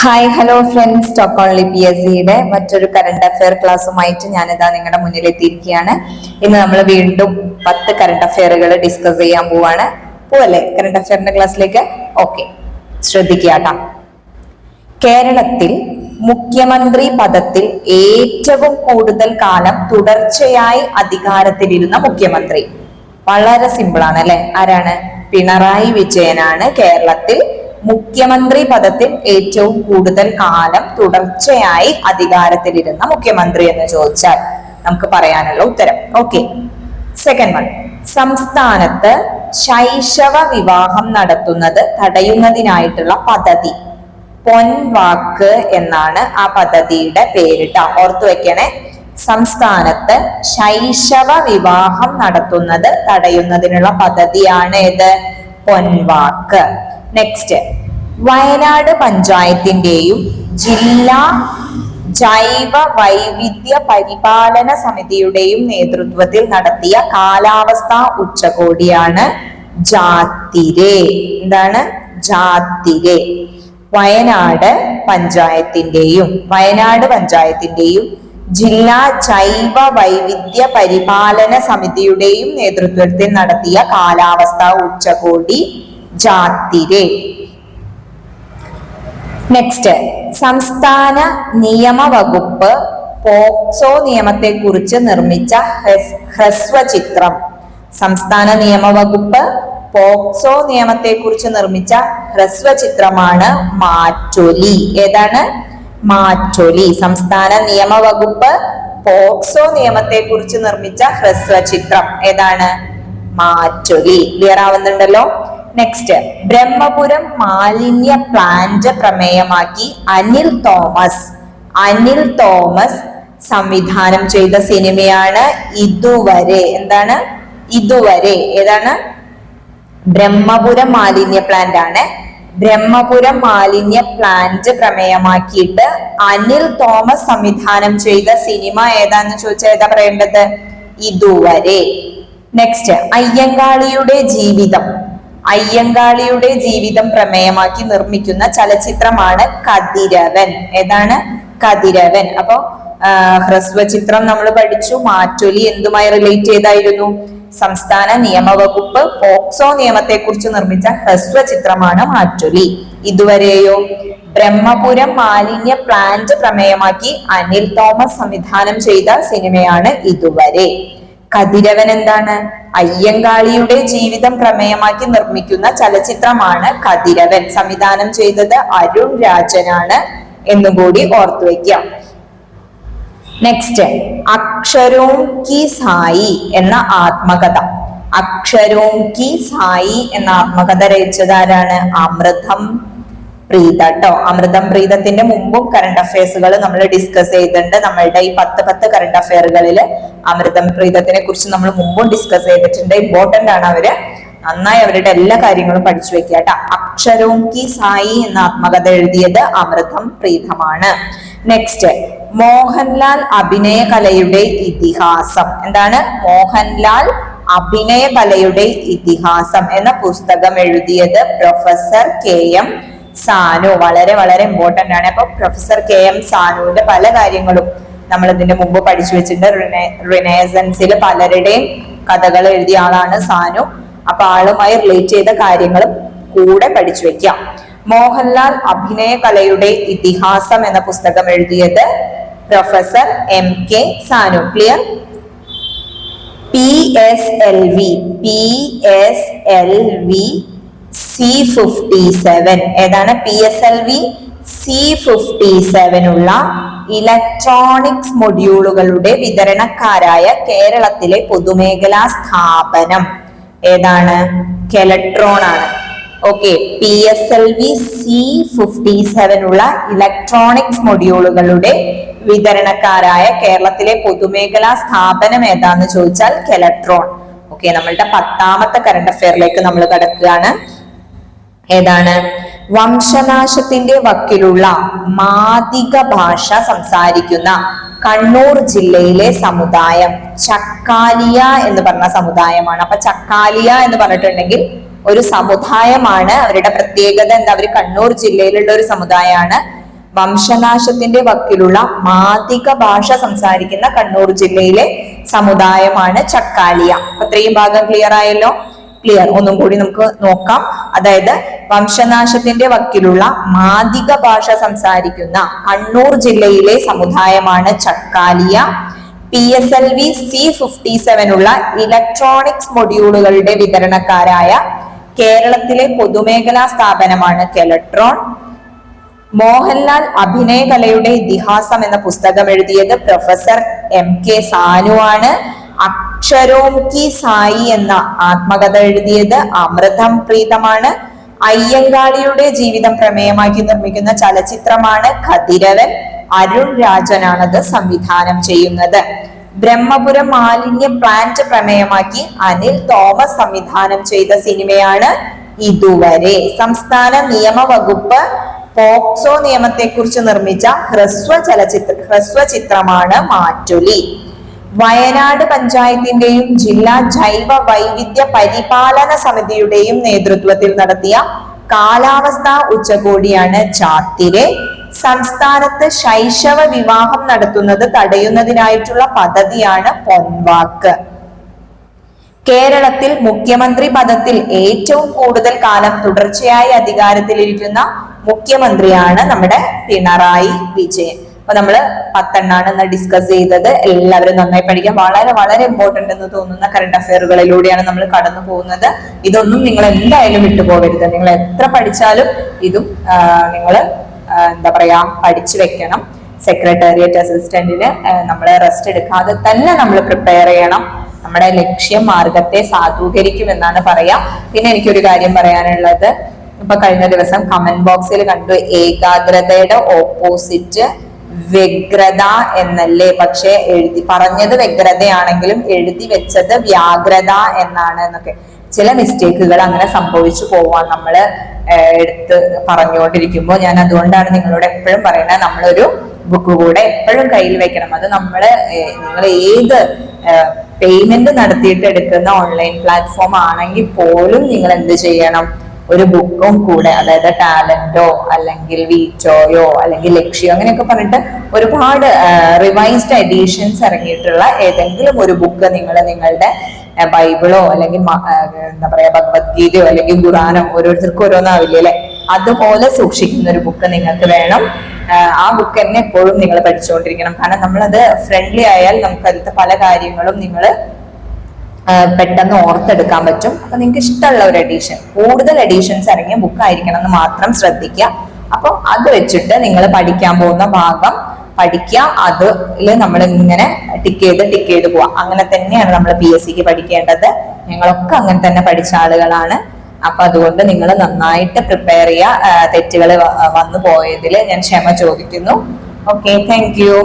Hi hello friends, talk only PSCയുടെ മറ്റൊരു current affair ക്ലാസ്സുമായിട്ട് ഞാനിതാ നിങ്ങളുടെ മുന്നിൽ എത്തിയിരിക്കുകയാണ്. ഇന്ന് നമ്മൾ വീണ്ടും 10 കറണ്ട് അഫെയറുകൾ ഡിസ്കസ് ചെയ്യാൻ പോവല്ലേ കറണ്ട് അഫെയറിന്റെ ക്ലാസ്സിലേക്ക്. ഓക്കെ, ശ്രദ്ധിക്കുക. കേരളത്തിൽ മുഖ്യമന്ത്രി പദത്തിൽ ഏറ്റവും കൂടുതൽ കാലം തുടർച്ചയായി അധികാരത്തിലിരുന്ന മുഖ്യമന്ത്രി. വളരെ സിമ്പിൾ ആണ് അല്ലെ? ആരാണ്? പിണറായി വിജയനാണ് കേരളത്തിൽ മുഖ്യമന്ത്രി പദത്തിൽ ഏറ്റവും കൂടുതൽ കാലം തുടർച്ചയായി അധികാരത്തിലിരുന്ന മുഖ്യമന്ത്രി എന്ന് ചോദിച്ചാൽ നമുക്ക് പറയാനുള്ള ഉത്തരം. ഓക്കെ, സെക്കൻഡ് വൺ, സംസ്ഥാനത്ത് ശൈശവ വിവാഹം നടത്തുന്നത് തടയുന്നതിനായിട്ടുള്ള പദ്ധതി. പൊൻവാക്ക് എന്നാണ് ആ പദ്ധതിയുടെ പേരിട്ട. ഓർത്തു വെക്കണേ, സംസ്ഥാനത്ത് ശൈശവ വിവാഹം നടത്തുന്നത് തടയുന്നതിനുള്ള പദ്ധതിയാണ് ഇത്, പൊൻവാക്ക്. നെക്സ്റ്റ്, വയനാട് പഞ്ചായത്തിന്റെയും ജില്ലാ ജൈവ വൈവിധ്യ പരിപാലന സമിതിയുടെയും നേതൃത്വത്തിൽ നടത്തിയ കാലാവസ്ഥാ ഉച്ചകോടിയാണ് ജാതിരെ. എന്താണ് ജാതിരെ? വയനാട് പഞ്ചായത്തിന്റെയും ജില്ലാ ജൈവ വൈവിധ്യ പരിപാലന സമിതിയുടെയും നേതൃത്വത്തിൽ നടത്തിയ കാലാവസ്ഥാ ഉച്ചകോടി ജാതിരെ. നെക്സ്റ്റ്, സംസ്ഥാന നിയമവകുപ്പ് പോക്സോ നിയമത്തെ കുറിച്ച് നിർമ്മിച്ച ഹ്രസ്വചിത്രം. സംസ്ഥാന നിയമവകുപ്പ് പോക്സോ നിയമത്തെ കുറിച്ച് നിർമ്മിച്ച ഹ്രസ്വചിത്രമാണ് മാറ്റൊലി. ഏതാണ്? മാറ്റൊലി. സംസ്ഥാന നിയമവകുപ്പ് പോക്സോ നിയമത്തെ കുറിച്ച് നിർമ്മിച്ച ഹ്രസ്വചിത്രം ഏതാണ്? മാറ്റൊലി. ക്ലിയർ ആവുന്നുണ്ടല്ലോ? നെക്സ്റ്റ്, ബ്രഹ്മപുരം മാലിന്യ പ്ലാന്റ് പ്രമേയമാക്കി അനിൽ തോമസ് സംവിധാനം ചെയ്ത സിനിമയാണ് ഇതുവരെ. എന്താണ്? ഇതുവരെ. ഏതാണ്? ബ്രഹ്മപുരം മാലിന്യ പ്ലാന്റ് ആണ്. ബ്രഹ്മപുരം മാലിന്യ പ്ലാന്റ് പ്രമേയമാക്കിയിട്ട് അനിൽ തോമസ് സംവിധാനം ചെയ്ത സിനിമ ഏതാന്ന് ചോദിച്ചാൽ ഏതാ പറയേണ്ടത്? ഇതുവരെ. നെക്സ്റ്റ്, അയ്യങ്കാളിയുടെ ജീവിതം പ്രമേയമാക്കി നിർമ്മിക്കുന്ന ചലച്ചിത്രമാണ് കതിരവൻ. ഏതാണ്? കതിരവൻ. അപ്പൊ ഹ്രസ്വചിത്രം നമ്മൾ പഠിച്ചു. മാറ്റൊലി എന്തുമായി റിലേറ്റ് ചെയ്തായിരുന്നു? സംസ്ഥാന നിയമവകുപ്പ് പോക്സോ നിയമത്തെ കുറിച്ച് നിർമ്മിച്ച ഹ്രസ്വചിത്രമാണ് മാറ്റൊലി. ഇതുവരെയോ? ബ്രഹ്മപുരം മാലിന്യ പ്ലാന്റ് പ്രമേയമാക്കി അനിൽ തോമസ് സംവിധാനം ചെയ്ത സിനിമയാണ് ഇതുവരെ. കതിരവൻ എന്താണ്? അയ്യങ്കാളിയുടെ ജീവിതം പ്രമേയമാക്കി നിർമ്മിക്കുന്ന ചലച്ചിത്രമാണ് കതിരവൻ. സംവിധാനം ചെയ്തത് അരുൺ രാജനാണ് എന്നുകൂടി ഓർത്തു വയ്ക്കാം. നെക്സ്റ്റ്, അക്ഷരോം കി സായി എന്ന ആത്മകഥ. അക്ഷരോം കി സായി എന്ന ആത്മകഥ രചിച്ചതാരാണ്? അമൃതം പ്രീത ട്ടോ. അമൃതം പ്രീതത്തിന്റെ മുമ്പും കറണ്ട് അഫയേഴ്സുകൾ നമ്മൾ ഡിസ്കസ് ചെയ്തിട്ടുണ്ട്. നമ്മളുടെ ഈ 10 കറണ്ട് അഫയറുകളിൽ അമൃതം പ്രീതത്തിനെ കുറിച്ച് നമ്മൾ മുമ്പും ഡിസ്കസ് ചെയ്തിട്ടുണ്ട്. ഇമ്പോർട്ടന്റ് ആണ്. നന്നായി അവരുടെ എല്ലാ കാര്യങ്ങളും പഠിച്ചു വെക്കുക കേട്ടോ. അക്ഷരോം കി സായി എന്ന ആത്മകഥ എഴുതിയത് അമൃതം പ്രീതമാണ്. നെക്സ്റ്റ്, മോഹൻലാൽ അഭിനയ കലയുടെ ഇതിഹാസം. എന്താണ്? മോഹൻലാൽ അഭിനയ കലയുടെ ഇതിഹാസം എന്ന പുസ്തകം എഴുതിയത് പ്രൊഫസർ KM സാനു. വളരെ വളരെ ഇമ്പോർട്ടന്റ് ആണ്. അപ്പൊ പ്രൊഫസർ KM സാനുവിന്റെ പല കാര്യങ്ങളും നമ്മൾ ഇതിന്റെ മുമ്പ് പഠിച്ചു വെച്ചിട്ടുണ്ട്. റിനൈസൻസിൽ പലരുടെയും കഥകൾ എഴുതിയ ആളാണ് സാനു. അപ്പൊ ആളുമായി റിലേറ്റ് ചെയ്ത കാര്യങ്ങളും കൂടെ പഠിച്ചു വെക്കാം. മോഹൻലാൽ അഭിനയ കലയുടെ ഇതിഹാസം എന്ന പുസ്തകം എഴുതിയത് professor MK Sanu. Clear? PSLV C57. ഏതാണ്? PSLV C57 ഉള്ള ഇലക്ട്രോണിക്സ് മൊഡ്യൂളുകളുടെ വിതരണക്കാരായ കേരളത്തിലെ പൊതുമേഖലാ സ്ഥാപനം ഏതാണ്? കെലട്രോൺ ആണ്. ഓക്കെ, PSLV C57 ഉള്ള ഇലക്ട്രോണിക്സ് മൊഡ്യൂളുകളുടെ വിതരണക്കാരായ കേരളത്തിലെ പൊതുമേഖലാ സ്ഥാപനം ഏതാന്ന് ചോദിച്ചാൽ കെലട്രോൺ. ഓക്കെ, നമ്മളുടെ 10ാമത്തെ കറണ്ട് അഫെയറിലേക്ക് നമ്മൾ കടക്കുകയാണ്. ഏതാണ്? വംശനാശത്തിന്റെ വക്കിലുള്ള മാദിഗ ഭാഷ സംസാരിക്കുന്ന കണ്ണൂർ ജില്ലയിലെ സമുദായം ചക്കാലിയ എന്ന് പറഞ്ഞ സമുദായമാണ്. അപ്പൊ ചക്കാലിയ എന്ന് പറഞ്ഞിട്ടുണ്ടെങ്കിൽ ഒരു സമുദായമാണ്. അവരുടെ പ്രത്യേകത എന്താ? അവർ കണ്ണൂർ ജില്ലയിലുള്ള ഒരു സമുദായമാണ്. വംശനാശത്തിന്റെ വക്കിലുള്ള മാദിക ഭാഷ സംസാരിക്കുന്ന കണ്ണൂർ ജില്ലയിലെ സമുദായമാണ് ചക്കാലിയ. അത്രയും ഭാഗം ക്ലിയർ ആയല്ലോ? ക്ലിയർ. ഒന്നും കൂടി നമുക്ക് നോക്കാം. അതായത് വംശനാശത്തിന്റെ വക്കിലുള്ള മാദിക ഭാഷ സംസാരിക്കുന്ന കണ്ണൂർ ജില്ലയിലെ സമുദായമാണ് ചക്കാലിയ. PSLV C57 ഉള്ള ഇലക്ട്രോണിക്സ് മൊഡ്യൂളുകളുടെ വിതരണക്കാരായ കേരളത്തിലെ പൊതുമേഖലാ സ്ഥാപനമാണ് കെലട്രോൺ. മോഹൻലാൽ അഭിനയകലയുടെ ഇതിഹാസം എന്ന പുസ്തകം എഴുതിയത് പ്രൊഫസർ MK സാനു ആണ്. അക്ഷരോം കി സായി എന്ന ആത്മകഥ എഴുതിയത് അമൃതം പ്രീതമാണ്. അയ്യങ്കാളിയുടെ ജീവിതം പ്രമേയമാക്കി നിർമ്മിക്കുന്ന ചലച്ചിത്രമാണ് കതിരവൻ. അരുൺ രാജനാണത് സംവിധാനം ചെയ്യുന്നത്. ബ്രഹ്മപുരം മാലിന്യ പ്ലാന്റ് പ്രമേയമാക്കി അനിൽ തോമസ് സംവിധാനം ചെയ്ത സിനിമയാണ് ഇതുവരെ. സംസ്ഥാന നിയമവകുപ്പ് പോക്സോ നിയമത്തെക്കുറിച്ച് നിർമ്മിച്ച ഹ്രസ്വ ചിത്രമാണ് മാറ്റുലി. വയനാട് പഞ്ചായത്തിന്റെയും ജില്ലാ ജൈവ വൈവിധ്യ പരിപാലന സമിതിയുടെയും നേതൃത്വത്തിൽ നടത്തിയ കാലാവസ്ഥാ ഉച്ചകോടിയാണ് ജാത്തിരെ. സംസ്ഥാനത്ത് ശൈശവ വിവാഹം നടത്തുന്നത് തടയുന്നതിനായിട്ടുള്ള പദ്ധതിയാണ് പൊൻവാക്ക്. കേരളത്തിൽ മുഖ്യമന്ത്രി പദത്തിൽ ഏറ്റവും കൂടുതൽ കാലം തുടർച്ചയായി അധികാരത്തിലിരിക്കുന്ന മുഖ്യമന്ത്രിയാണ് നമ്മുടെ പിണറായി വിജയൻ. അപ്പൊ നമ്മള് 10 ഇന്ന് ഡിസ്കസ് ചെയ്തത്. എല്ലാവരും നന്നായി പഠിക്കാൻ. വളരെ വളരെ ഇമ്പോർട്ടന്റ് എന്ന് തോന്നുന്ന കറണ്ട് അഫയറുകളിലൂടെയാണ് നമ്മൾ കടന്നു പോകുന്നത്. ഇതൊന്നും നിങ്ങൾ എന്തായാലും വിട്ടുപോകരുത്. നിങ്ങൾ എത്ര പഠിച്ചാലും ഇതും നിങ്ങൾ എന്താ പറയാ പഠിച്ചു വെക്കണം. സെക്രട്ടേറിയറ്റ് അസിസ്റ്റന്റിന് നമ്മൾ റെസ്റ്റ് എടുക്കാതെ തന്നെ നമ്മൾ പ്രിപ്പയർ ചെയ്യണം. നമ്മുടെ ലക്ഷ്യം മാർഗത്തെ സാധൂകരിക്കും എന്നാണ് പറയാ. പിന്നെ എനിക്കൊരു കാര്യം പറയാനുള്ളത്, ഇപ്പൊ കഴിഞ്ഞ ദിവസം കമന്റ് ബോക്സിൽ കണ്ടു ഏകാഗ്രതയുടെ ഓപ്പോസിറ്റ് വ്യഗ്രത എന്നല്ലേ. പക്ഷെ പറഞ്ഞത് വ്യഗ്രതയാണെങ്കിലും എഴുതി വെച്ചത് വ്യാഗ്രത എന്നാണ് എന്നൊക്കെ. ചില മിസ്റ്റേക്കുകൾ അങ്ങനെ സംഭവിച്ചു പോവാൻ നമ്മൾ എടുത്ത് പറഞ്ഞുകൊണ്ടിരിക്കുമ്പോൾ ഞാൻ അതുകൊണ്ടാണ് നിങ്ങളോട് എപ്പോഴും പറയുന്നത്, നമ്മളൊരു ബുക്ക് കൂടെ എപ്പോഴും കയ്യിൽ വെക്കണം. അത് നിങ്ങൾ ഏത് പേയ്മെന്റ് നടത്തിയിട്ട് എടുക്കുന്ന ഓൺലൈൻ പ്ലാറ്റ്ഫോം ആണെങ്കിൽ പോലും നിങ്ങൾ എന്ത് ചെയ്യണം, ഒരു ബുക്കും കൂടെ, അതായത് ടാലന്റോ അല്ലെങ്കിൽ വീറ്റോയോ അല്ലെങ്കിൽ ലക്ഷ്യോ അങ്ങനെയൊക്കെ പറഞ്ഞിട്ട് ഒരുപാട് റിവൈസ്ഡ് എഡിഷൻസ് ഇറങ്ങിയിട്ടുള്ള ഏതെങ്കിലും ഒരു ബുക്ക് നിങ്ങൾ നിങ്ങളുടെ ബൈബിളോ അല്ലെങ്കിൽ എന്താ പറയാ ഭഗവത്ഗീതയോ അല്ലെങ്കിൽ ഖുറാനോ, ഓരോരുത്തർക്കും ഓരോന്നാവില്ലേ അല്ലെ, അതുപോലെ സൂക്ഷിക്കുന്ന ഒരു ബുക്ക് നിങ്ങൾക്ക് വേണം. ആ ബുക്ക് തന്നെ എപ്പോഴും നിങ്ങൾ പഠിച്ചുകൊണ്ടിരിക്കണം. കാരണം നമ്മളത് ഫ്രണ്ട്ലി ആയാൽ നമുക്ക് അതിലത്തെ പല കാര്യങ്ങളും നിങ്ങൾ പെട്ടെന്ന് ഓർത്തെടുക്കാൻ പറ്റും. അപ്പൊ നിങ്ങൾക്ക് ഇഷ്ടമുള്ള ഒരു എഡീഷൻ, കൂടുതൽ എഡീഷൻസ് ഇറങ്ങിയ ബുക്ക് ആയിരിക്കണം എന്ന് മാത്രം ശ്രദ്ധിക്കുക. അപ്പൊ അത് വെച്ചിട്ട് നിങ്ങൾ പഠിക്കാൻ പോകുന്ന ഭാഗം പഠിക്കുക. അതിൽ നമ്മൾ ഇങ്ങനെ ടിക്ക് ചെയ്ത് പോവാം. അങ്ങനെ തന്നെയാണ് നമ്മൾ PSCക്ക് പഠിക്കേണ്ടത്. ഞങ്ങളൊക്കെ അങ്ങനെ തന്നെ പഠിച്ച ആളുകളാണ്. അപ്പൊ അതുകൊണ്ട് നിങ്ങൾ നന്നായിട്ട് പ്രിപ്പയർ ചെയ്യുക. തെറ്റുകൾ വന്നു പോയതിൽ ഞാൻ ക്ഷമ ചോദിക്കുന്നു. Okay, thank you.